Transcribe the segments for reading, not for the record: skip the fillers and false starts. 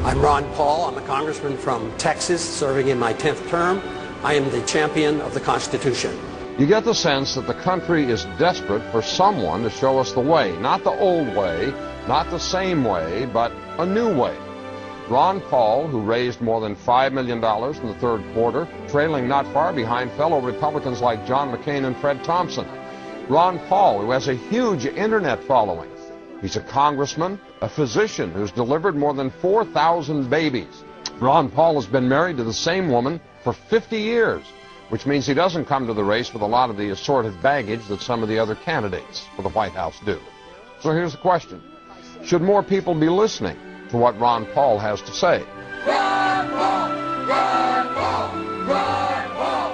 I'm Ron Paul. I'm a congressman from Texas, serving in my 10th term. I am the champion of the Constitution. You get the sense that the country is desperate for someone to show us the way. Not the old way, not the same way, but a new way. Ron Paul, who raised more than $5 million in the third quarter, trailing not far behind fellow Republicans like John McCain and Fred Thompson. Ron Paul, who has a huge internet following. He's a congressman, a physician who's delivered more than 4,000 babies. Ron Paul has been married to the same woman for 50 years, which means he doesn't come to the race with a lot of the assorted baggage that some of the other candidates for the White House do. So here's the question. Should more people be listening to what Ron Paul has to say? Ron Paul! Ron Paul! Ron Paul!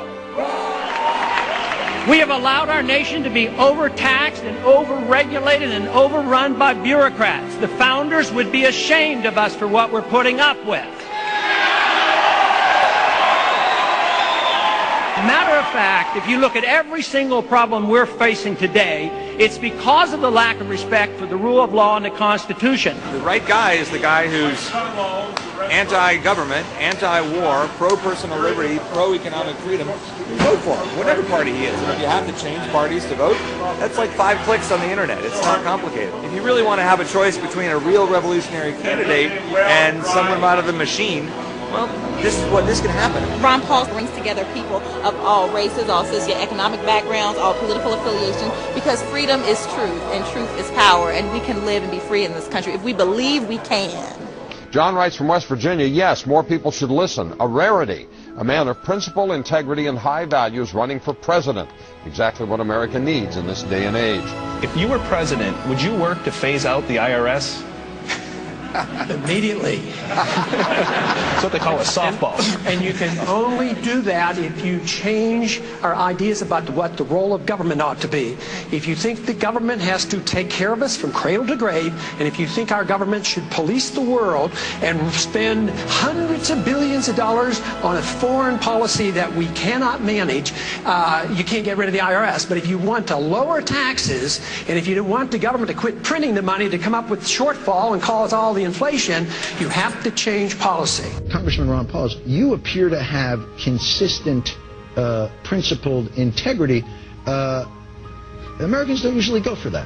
We have allowed our nation to be overtaxed and overregulated and overrun by bureaucrats. The founders would be ashamed of us for what we're putting up with. Matter of fact, if you look at every single problem we're facing today, it's because of the lack of respect for the rule of law and the Constitution. The right guy is the guy who's anti-government, anti-war, pro-personal liberty, pro-economic freedom. Vote for him, whatever party he is. And if you have to change parties to vote, that's like 5 clicks on the internet. It's not complicated. If you really want to have a choice between a real revolutionary candidate and someone out of the machine, well, this can happen. Ron Paul brings together people of all races, all socioeconomic backgrounds, all political affiliations, because freedom is truth and truth is power, and we can live and be free in this country if we believe we can. John writes from West Virginia, yes, more people should listen. A rarity. A man of principle, integrity, and high values running for president. Exactly what America needs in this day and age. If you were president, would you work to phase out the IRS? Immediately. That's what they call a softball. And you can only do that if you change our ideas about what the role of government ought to be. If you think the government has to take care of us from cradle to grave, and if you think our government should police the world and spend hundreds of billions of dollars on a foreign policy that we cannot manage, you can't get rid of the IRS. But if you want to lower taxes, and if you want the government to quit printing the money to come up with shortfall and cause all the inflation, you have to change policy. Congressman Ron Paul, you appear to have consistent, principled integrity. Americans don't usually go for that.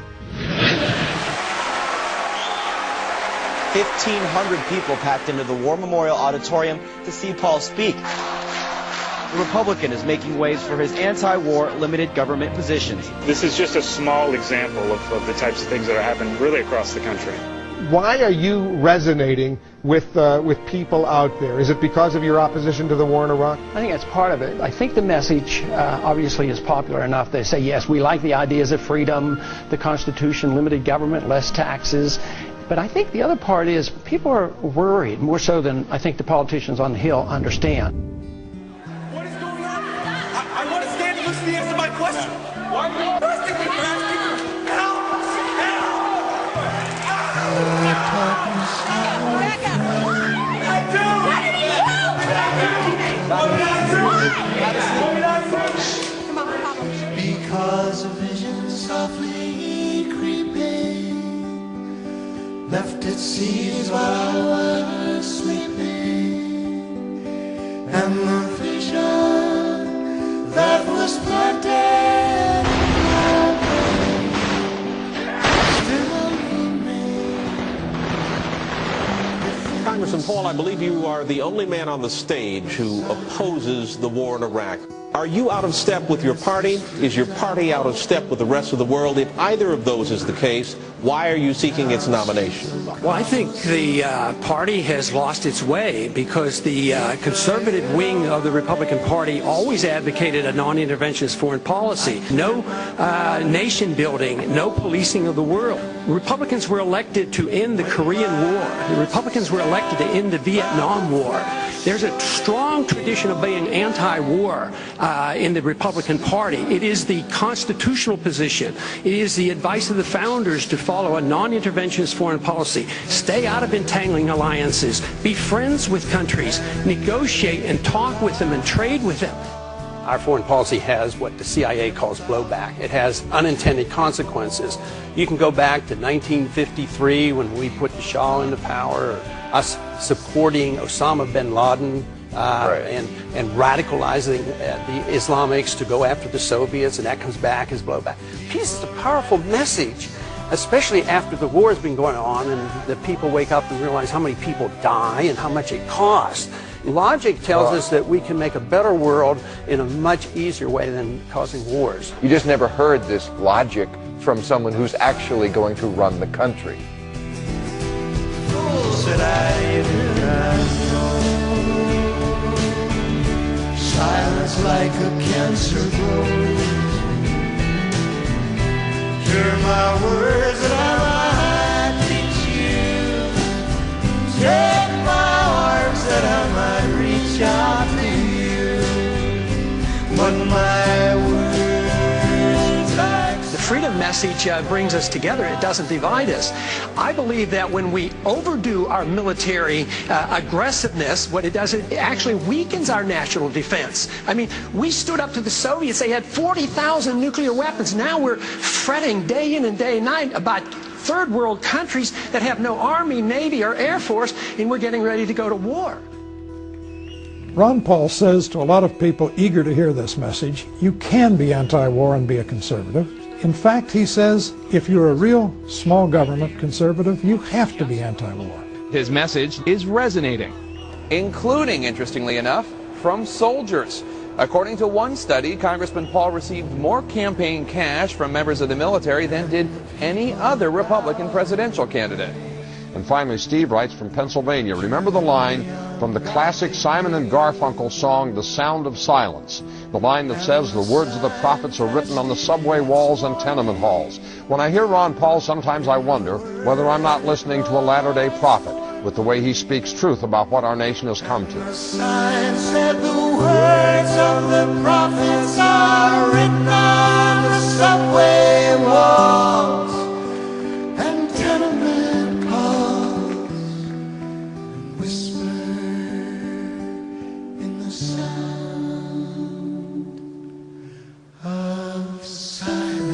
1,500 people packed into the War Memorial Auditorium to see Paul speak. The Republican is making waves for his anti-war limited government positions. This is just a small example of the types of things that are happening really across the country. Why are you resonating with people out there? Is it because of your opposition to the war in Iraq? I think that's part of it. I think the message obviously is popular enough. They say, yes, we like the ideas of freedom, the Constitution, limited government, less taxes. But I think the other part is people are worried, more so than I think the politicians on the Hill understand. What is going on? I want to stand and listen to the answer to my question. Why are you arresting me for asking you? Help! Because a vision softly creeping left its seeds while I was sleeping, and the vision that was planted Congressman Paul, I believe you are the only man on the stage who opposes the war in Iraq. Are you out of step with your party? Is your party out of step with the rest of the world? If either of those is the case, why are you seeking its nomination? Well, I think the party has lost its way because the conservative wing of the Republican Party always advocated a non-interventionist foreign policy. No nation building, no policing of the world. Republicans were elected to end the Korean War. The Republicans were elected to end the Vietnam War. There's a strong tradition of being anti-war in the Republican Party. It is the constitutional position. It is the advice of the founders to follow a non-interventionist foreign policy. Stay out of entangling alliances. Be friends with countries. Negotiate and talk with them and trade with them. Our foreign policy has what the CIA calls blowback. It has unintended consequences. You can go back to 1953 when we put the Shah into power, or us supporting Osama bin Laden and radicalizing the Islamics to go after the Soviets, and that comes back as blowback. Peace is a powerful message, especially after the war has been going on and the people wake up and realize how many people die and how much it costs. Logic tells us that we can make a better world in a much easier way than causing wars. You just never heard this logic from someone who's actually going to run the country. Silence like a cancer grows. Hear my words that I might teach you. Take my arms that I might reach out to you. But my words like the freedom message brings us together. It doesn't divide us. I believe that when we overdo our military aggressiveness, what it does, it actually weakens our national defense. I mean, we stood up to the Soviets. They had 40,000 nuclear weapons. Now we're fretting day in and day and night about third world countries that have no army, navy, or air force, and we're getting ready to go to war. Ron Paul says to a lot of people eager to hear this message, you can be anti-war and be a conservative. In fact, he says, if you're a real small government conservative, you have to be anti-war. His message is resonating. Including, interestingly enough, from soldiers. According to one study, Congressman Paul received more campaign cash from members of the military than did any other Republican presidential candidate. And finally, Steve writes from Pennsylvania, remember the line from the classic Simon and Garfunkel song, The Sound of Silence. The line that says the words of the prophets are written on the subway walls and tenement halls. When I hear Ron Paul, sometimes I wonder whether I'm not listening to a latter-day prophet with the way he speaks truth about what our nation has come to. the sign said the words of the prophets are written on the subway walls and tenement halls and whisper in the sound of silence.